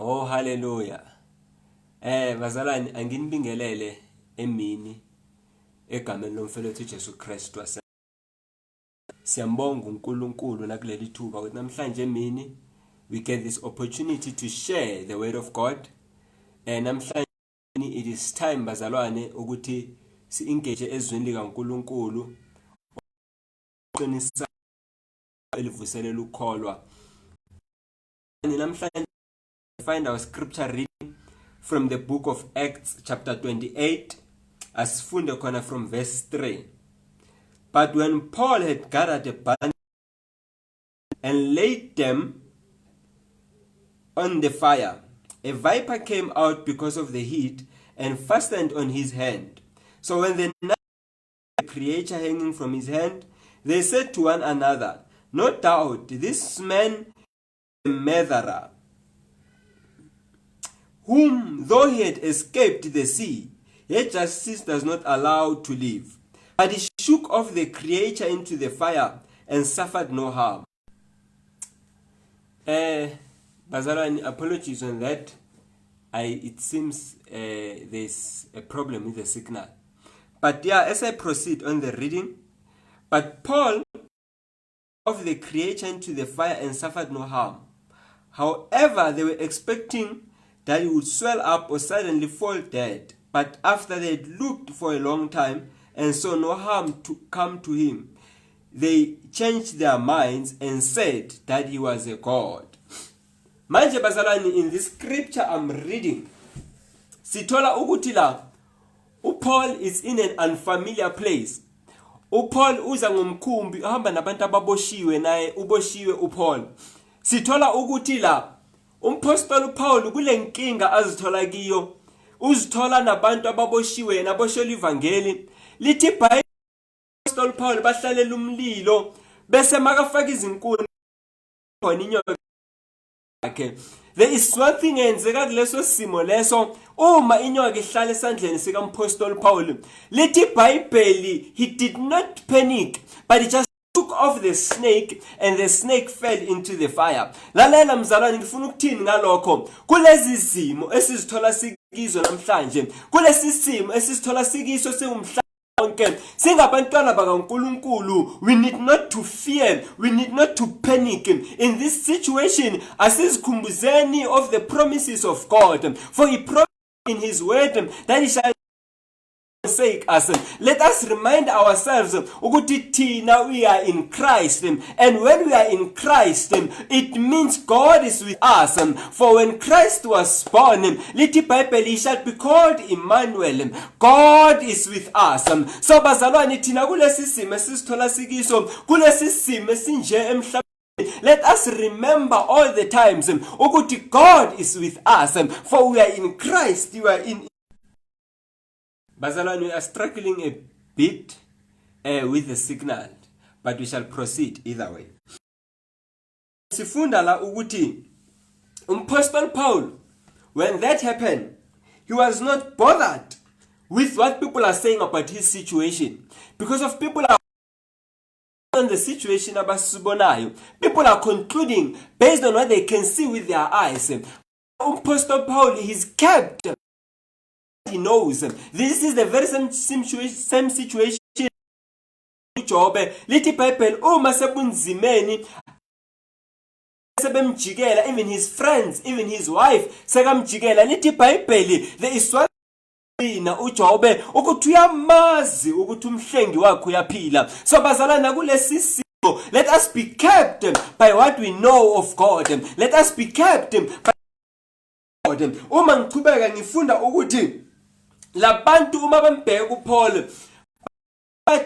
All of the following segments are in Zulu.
Oh hallelujah. Bazalwane anginibingelele emini egameni lomfowethu uJesu Kristu wase. Siyambonga uNkulunkulu nakuleli thuba ukuthi namhlanje emini we get this opportunity to share the word of God. Namhlanje it is time bazalwane ukuthi si-engage ezweni likaNkulunkulu uqinisa elivuselela ukukholwa. Namhlanje find our scripture reading from the book of Acts chapter 28 asifunde khona from verse 3. But when Paul had gathered a bunch and laid them on the fire, a viper came out because of the heat and fastened on his hand. So when they saw the creature hanging from his hand, they said to one another, "No doubt this man is a murderer, whom though he had escaped the sea, yet justice does not allow to live." But he shook off the creature into the fire and suffered no harm. Bazalwane, apologies on that. It seems there's a problem with the signal. But yeah, as I proceed on the reading, but Paul of the creature into the fire and suffered no harm. However, they were expecting that he would swell up or suddenly fall dead. But after they had looked for a long time and saw no harm to come to him, they changed their minds and said that he was a god. Manje bazalwane, in this scripture I'm reading, sithola ukuthi la uPaul is in an unfamiliar place. uPaul uza ngomkhumbi uhamba nabantu ababoshiwe, naye uboshiwe uPaul. Sithola ukuthi la umpostoli uPaul kule nkinga azithola kiyo, uzithola nabantu ababoshiwe naboshelwa ivangeli. Lithi iBhayibheli umpostoli Paul bahlalela umlilo bese makafaka izinkuni khona inyoka yakhe. There is one thing eyenzeka kuleso simo leso uma inyoka ihlala esandleni sika mpostoli Paul. Lithi iBhayibheli he did not panic, but he just took off the snake and the snake fell into the fire. Lalela mzalwane, ngifuna ukuthini ngalokho? Kulezi zimo esizithola sikizo namhlanje, kulesi simo esizithola sikiso sewumhlaba wonke, singabantwana bakaNkulunkulu, we need not to fear, we need not to panic. In this situation, asizikhumbuzeni of the promises of God, for he promised in his word that he shall forsake us. Let us remind ourselves ukuthi thina we are in Christ, and when we are in Christ, it means God is with us. For when Christ was born, lithi iBhayibheli, he shall be called Emmanuel, God is with us. So bazalwane, thina kulesi simo esisithola sikiso, kulesi simo esinje emhlabeni, let us remember all the times ukuthi God is with us, for we are in Christ, you are in. Bazalwane, we are struggling a bit with the signal, but we shall proceed either way. Sifunda la ukuthi umpostoli Paul, when that happened, he was not bothered with what people are saying about his situation, because of people are on the situation abasibonayo. People are concluding based on what they can see with their eyes. Apostle Paul, he's kept. He knows this is the very same situation. Job lithi iBhayibheli uma sebunzimeni sebemjikela, even his friends, even his wife sekamjikela, lithi iBhayibheli there is one na uJob ukuthi uyamazi ukuthi umhlengi wakhe uyaphila. So bazalana kulesi simo, let us be kept by what we know of God. Let us be kept by God. Uma ngiqhubeka ngifunda ukuthi labantu uma bambheka uPaul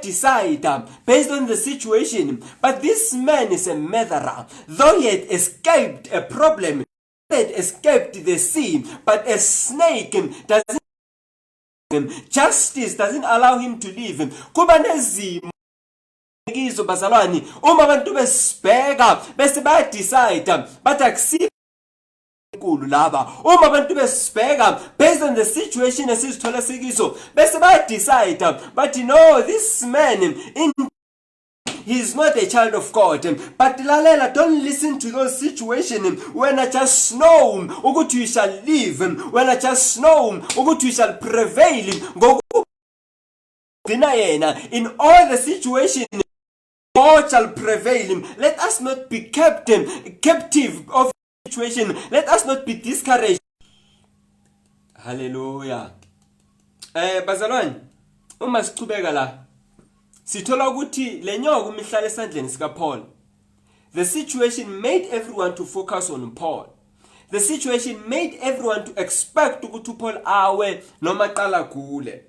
decide based on the situation, but this man is a murderer. Though he had escaped a problem, he had escaped the sea, but a snake doesn't, justice doesn't allow him to live. Kuba nezimo ngizo bazalwane, uma abantu besibheka bese baya decide but akusi nkulu laba, uma abantu besibheka based on the situation esizithola sikiso bese baya decide but you know this man in he is not a child of God. But lalela, don't listen to those situations when I just know ukuthi you shall live, when I just know ukuthi you shall prevail in all the situations. God shall prevail. Let us not be captive of the situation. Let us not be discouraged. Hallelujah. Bazalwane, uma sichubeka la sithola ukuthi lenyoka umihlala esandleni sika Paul. The situation made everyone to focus on Paul. The situation made everyone to expect ukuthi Paul awe noma qala gule.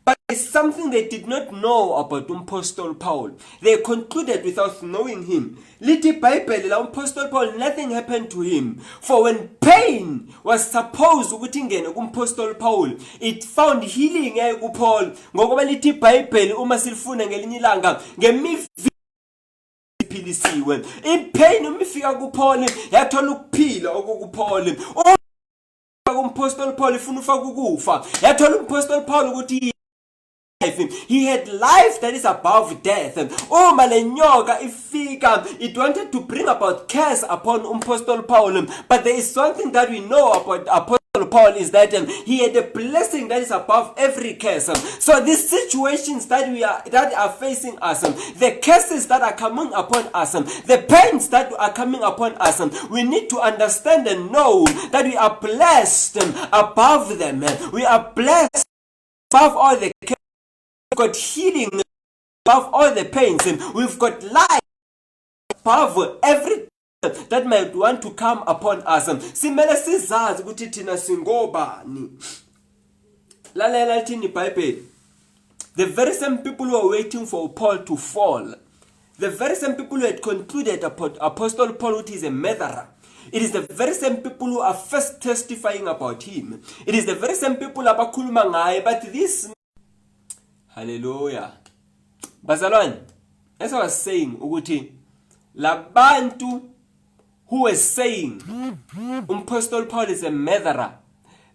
But it's something they did not know about Apostle Paul. They concluded without knowing him. Lithi Bible la Apostle Paul, nothing happened to him. For when pain was supposed ukuthi ingene kuMapostle Paul, it found healing ku Paul. Ngoba lithi Bible uma silifuna ngelinye ilanga ngemiphilisiwe. Ipain umifika ku Paul yathola ukuphila okuku Paul. Apostle Paul ifuna ufaka ukufa. Yathola uMapostle Paul ukuthi he had life that is above death. Uma lenyoka ifika, it wanted to bring about curse upon Apostle Paul. But there is something that we know about Apostle Paul is that he had a blessing that is above every curse. So these situations that are facing us, the curses that are coming upon us, the pains that are coming upon us, we need to understand and know that we are blessed above them. We are blessed above all the curses. We've got healing above all the pains. We've got life above everything that might want to come upon us. Simele sizazi ukuthi thina singobani. Lalela lithi iBhayibheli. The very same people who were waiting for Paul to fall, the very same people who had concluded Apostle Paul is a murderer, it is the very same people who are first testifying about him. It is the very same people abakhuluma ngaye, but this. Hallelujah. Bazalwane, as I was saying, ukuthi labantu who were saying Apostle Paul is a murderer,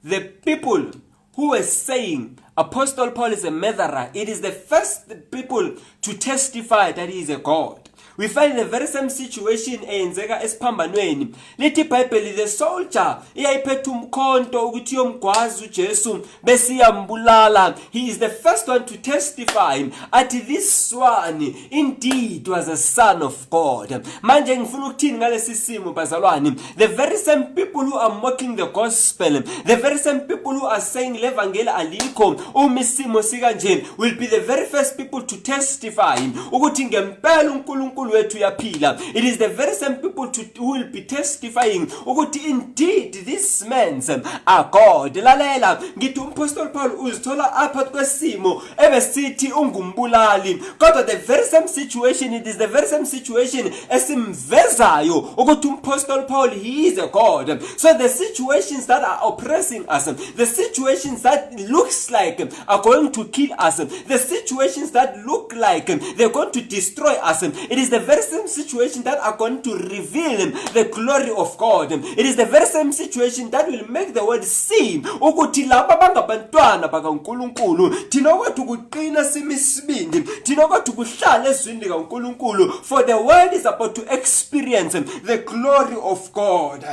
the people who were saying Apostle Paul is a murderer, it is the first people to testify that he is a God. We find the very same situation eyenzeka esiphambanweni. Lithi iBhayibheli, the soldier iyayiphethe umkhonto ukuthi yomgwazi uJesu bese iyambulala. He is the first one to testify at this one indeed was a son of God. Manje ngifuna ukuthini ngalesi simo bazalwane? The very same people who are mocking the gospel, the very same people who are saying levangeli alikho umisimo sikanje, will be the very first people to testify ukuthi ngempela uNkulunkulu wethu yaphila. It is the very same people who will be testifying ukuthi indeed these men are God. Lalela ngithi uMapostle Paul uzithola apha kwesimo ebesithi ungumbulali, kodwa the very same situation, it is the very same situation esimvezayo ukuthi uMapostle Paul he is a God. So the situations that are oppressing us, the situations that looks like are going to kill us, the situations that look like they're going to destroy us, it is the very same situation that are going to reveal the glory of God. It is the very same situation that will make the world see ukuthi laba bangabantwana bakaNkulunkulu, thina kwethu kuqina simisibindi, thina kwethu kuhlala ezwini likaNkulunkulu, for the world is about to experience the glory of God.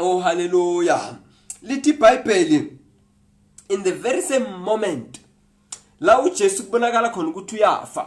Oh hallelujah. Lithi iBhayibheli, in the very same moment la uJesu kubonakala khona ukuthi uyafa,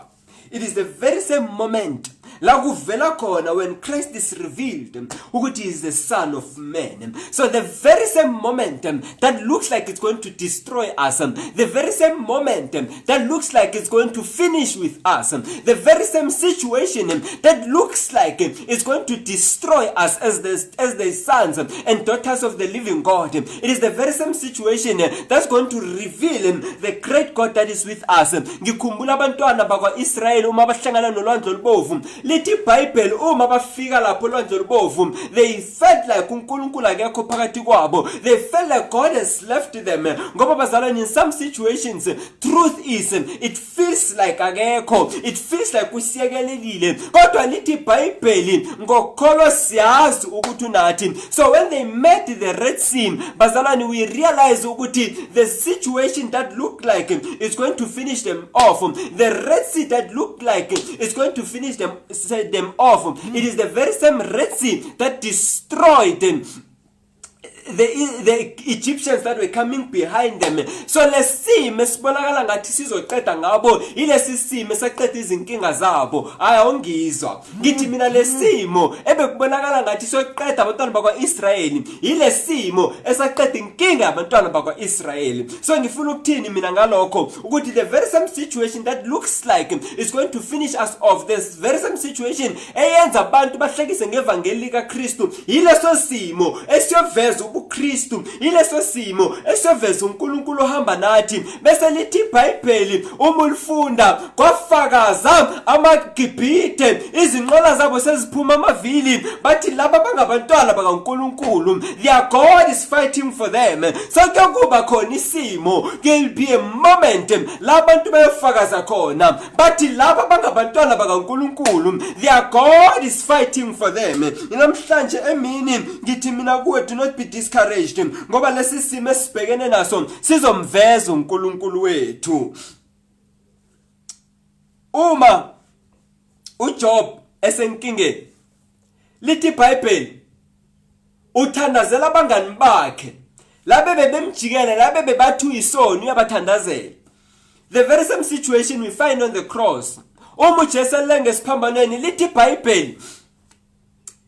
it is the very same moment la kuvela khona when Christ is revealed ukuthi he is the Son of Man. So the very same moment that looks like it's going to destroy us, the very same moment that looks like it's going to finish with us, the very same situation that looks like it's going to destroy us as the sons and daughters of the living God, it is the very same situation that's going to reveal the great God that is with us. Ngikhumbula abantwana bakwa Israel uma bahlangana nolwandle olubovu, lithi iBhayibheli uma bafika lapho olwandle lubovu, they felt like uNkulunkulu akekho phakathi kwabo. They felt like God has left them. Ngoba bazalwane, in some situations truth is it feels like akekho, it feels like usiyekelelile, kodwa lithi iBhayibheli ngokholwa siyazi ukuthi unathi. So when they met the Red Sea, bazalwane, we realize ukuthi the situation that looked like it's going to finish them off, the Red Sea that looked like it's going to finish them off, it is the very same Red Sea that destroyed them, the Egyptians that were coming behind them. So lesimo esibonakala ngathi sizoqeda ngabo, ilesi simo esaqeda izinkinga zabo. Ayongizwa ngithi mina lesimo ebekubonakala ngathi soqeda abantwana bakwaIsrayeli, ilesimo esaqeda inkinga yabantwana bakwaIsrayeli. So ngifuna ukuthini mina ngalokho ukuthi the very same situation that looks like is going to finish us off, this very same situation eyenza abantu bahlekise ngevangeli likaKristu, ileso simo esiyoveza uKristu, ileso simo esoveza uNkulunkulu ohamba nathi. Bese lithi iBhayibheli uma ulifunda kwafakaza amaGibhithe izinqola zabo seziphuma amavili, bathi laba bangabantwana bakaNkulunkulu, their God is fighting for them. So kuyokuba khona isimo, will be a moment la abantu bayofakaza khona bathi laba bangabantwana bakaNkulunkulu, their God is fighting for them. Namhlanje emini ngithi mina kuwe, do not be discouraged, ngoba lesi simo esibhekene naso sizomveza uNkulunkulu wethu. Uma uJob esenkingeni, lithi iBhayibheli uthandazela abangani bakhe, labe bebemjikela, labe bebathi uyisoni uyabathandazela. The very same situation we find on the cross. Uma uJesu elenge esiphambanweni, lithi iBhayibheli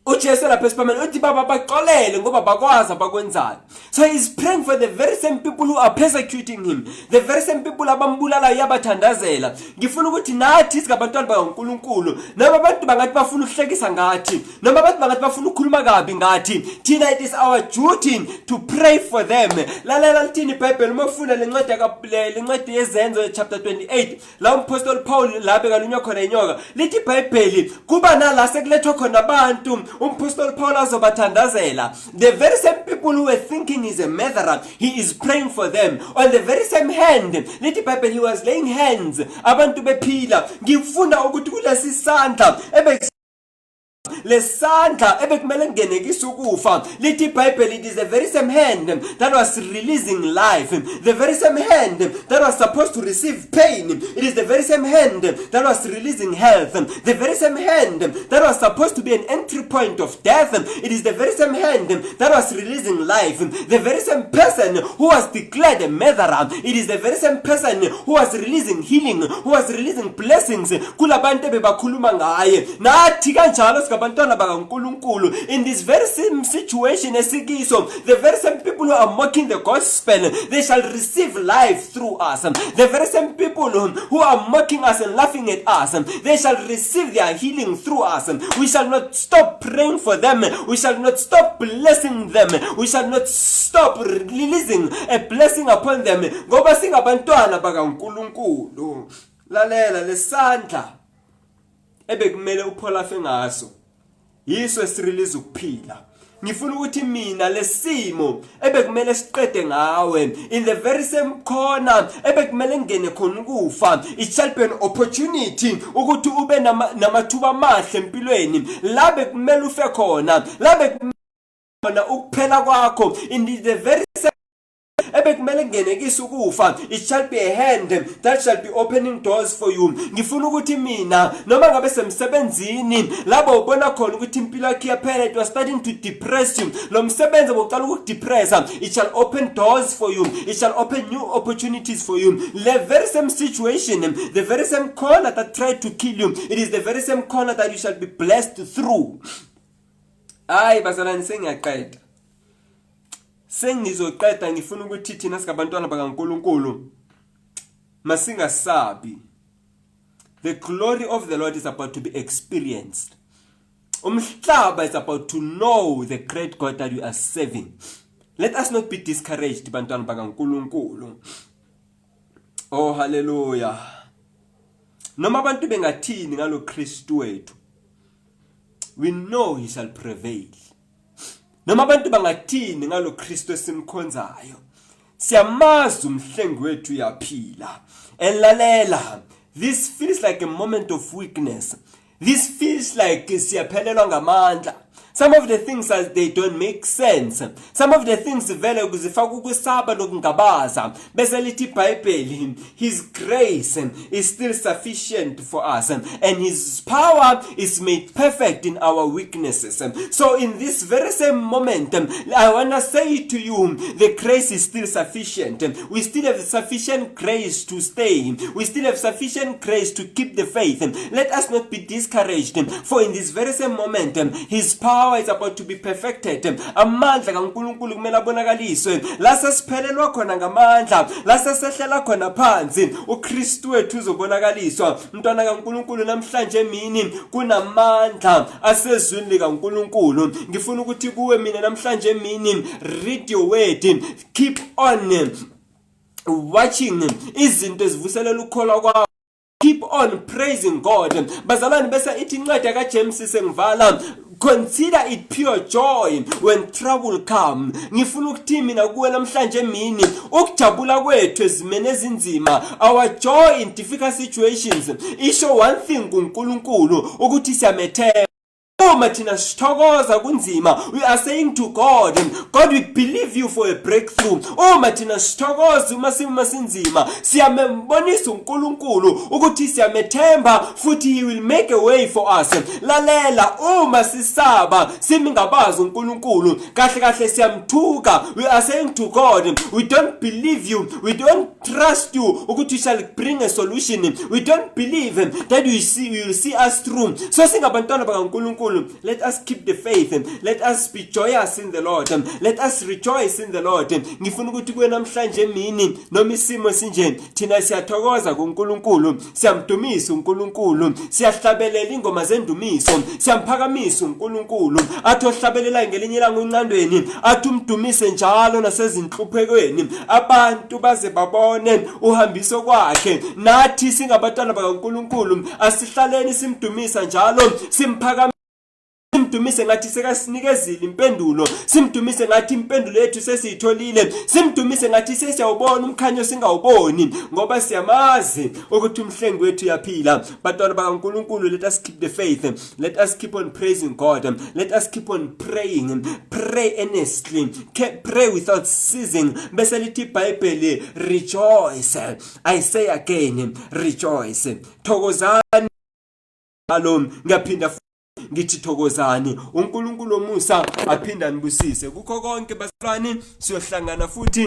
uJesu lapha esiphambanweni uthi baba baxolele ngoba bakwazi abakwenzayo. So he is praying for the very same people who are persecuting him, the very same people abambulala yabathandazela. Ngifuna ukuthi nathi singabantwana bakaNkulunkulu, noma abantu bangathi bafuna ukuhlekisa ngathi, noma abantu bangathi bafuna ukukhuluma kabi ngathi, thina it is our duty to pray for them. Lalela lithini iBhayibheli uma ufuna lencwadi yezenzo chapter 28, la umpostoli Paul lapha kalunywa khona inyoka, lithi iBhayibheli kuba nala sekulethwa khona abantu umpostoli Paul azobathandazela. The very same people who were thinking he's a murderer, he is praying for them. On the very same hand, lithi iBhayibheli he was laying hands, abantu bephila. Ngifuna ukuthi kulesi sandla lesandla ebekumele ngenekisa ukufa, lithi iBhayibheli it is the very same hand that was releasing life, the very same hand that was supposed to receive pain, it is the very same hand that was releasing health, the very same hand that was supposed to be an entry point of death, it is the very same hand that was releasing life. The very same person who was declared a murderer, it is the very same person who was releasing healing, who was releasing blessings kulabantu bebakhuluma ngaye. Nathi kanjalo bantwana bakaNkulunkulu, in this very same situation esikiso, the very same people who are mocking the gospel, they shall receive life through us. The very same people who are mocking us and laughing at us, they shall receive their healing through us. We shall not stop praying for them, we shall not stop blessing them, we shall not stop releasing a blessing upon them, ngoba singabantwana bakaNkulunkulu. Lalela lesandla ebekumele upholafe ngaso, yiso esirelease ukuphila. Ngifuna ukuthi mina lesimo ebekumele siqede ngawe, in the very same corner ebekumele ngene khona ukufa, it shall be an opportunity ukuthi ube namathuba amahle empilweni, la bekumele ufe khona, la bekumele ukuphela kwakho, in the very same ebekumele ngenekisa ukufa, it shall be a hand that shall be opening doors for you. Ngifuna ukuthi mina noma ngabe semsebenzini labo ubona khona ukuthi impilo yakhe yaphela, it was starting to depress you, lo msebenzi bokuqala ukudepressa, it shall open doors for you, it shall open new opportunities for you. The very same situation, the very same corner that tried to kill you, it is the very same corner that you shall be blessed through. Ay bazalwane, sengiyaqeda, sengizoqeda. Ngifuna ukuthi thina sikabantwana bakaNkulunkulu masingasabi. The glory of the Lord is about to be experienced. Umhlaba is about to know the great God that you are serving. Let us not be discouraged, bantwana bakaNkulunkulu. Oh hallelujah. Noma abantu bengathini ngalo Kristu wethu, we know he shall prevail. Noma abantu bangathini ngalo Kristu esimkhonzayo, siyamazi umhlengi wethu uyaphila. Elalela, this feels like a moment of weakness. This feels like siyaphelelwa ngamandla. Some of the things as they don't make sense. Some of the things vele kuzifaka ukusaba lokungabaza. Bese lithi iBhayibheli, his grace is still sufficient for us and his power is made perfect in our weaknesses. So in this very same moment, I want to say to you, the grace is still sufficient. We still have sufficient grace to stay. We still have sufficient grace to keep the faith. Let us not be discouraged, for in this very same moment, his power is about to be perfected. Amandla kaNkulunkulu kumele abonakaliswe. La sasiphelelwa khona ngamandla, la sasehlela khona phansi, uKristu wethu uzobonakaliswa. Mntwana kaNkulunkulu, namhlanje emini kunamandla asezwini likaNkulunkulu. Ngifuna ukuthi kuwe mina namhlanje emini, read your word, keep on watching izinto ezivuselela ukukholwa kwakho. Keep on praising God. Bazalwane bese ithi incwadi kaJames sengivala, consider it pure joy when trouble come. Ngifuna ukuthi mina kuwe namhlanje emini, ukujabula kwethu ezimene ezinzima, our joy in difficult situations, isho one thing kuNkulunkulu ukuthi siyamethemba. Uma thina sithokoza kunzima, we are saying to God, God, we believe you for a breakthrough. Uma thina sithokoza uma sinzima, siyambonisa uNkulunkulu ukuthi siyamethemba futhi he will make a way for us. Lalela, uma sisaba simingabazi uNkulunkulu, kahle kahle siyamthuka. We are saying to God, we don't believe you, we don't trust you ukuthi you shall bring a solution. We don't believe that you will see us through. So singabantwana bakaNkulunkulu, let us keep the faith. Let us be joyous in the Lord. Let us rejoice in the Lord. Ngifuna ukuthi kuwe namhlanje emini noma isimo sinje, thina siyathokoza kuNkulunkulu, siyamdumisa uNkulunkulu, siyahlabelela ingoma zendumiso, siyamphakamisa uNkulunkulu. Athi ohlabelela ngelinye ilanga uncandweni, athi umdumise njalo nasezinhluphekweni, abantu baze babone uhambiso kwakhe. Nathi singabantwana bakaNkulunkulu asihlaleni simdumisa njalo, simphakamisa, simdumise ngathi sekasinikezile impendulo, simdumise ngathi impendulo yethu sesiyitholile, simdumise ngathi sesiyawubona umkhanyo singawuboni, ngoba siyamazi ukuthi umhlengi wethu uyaphila. Bantwana bakaNkulunkulu, let us keep the faith. Let us keep on praising God. Let us keep on praying. Pray earnestly. Pray without ceasing. Bese lithi iBhayibheli, rejoice. I say again, rejoice. Thokozani. Shalom. Ngaphinda ngithi thokozani. uNkulunkulu omusa aphinda nibusise kukho konke bazalwane. Siyohlangana futhi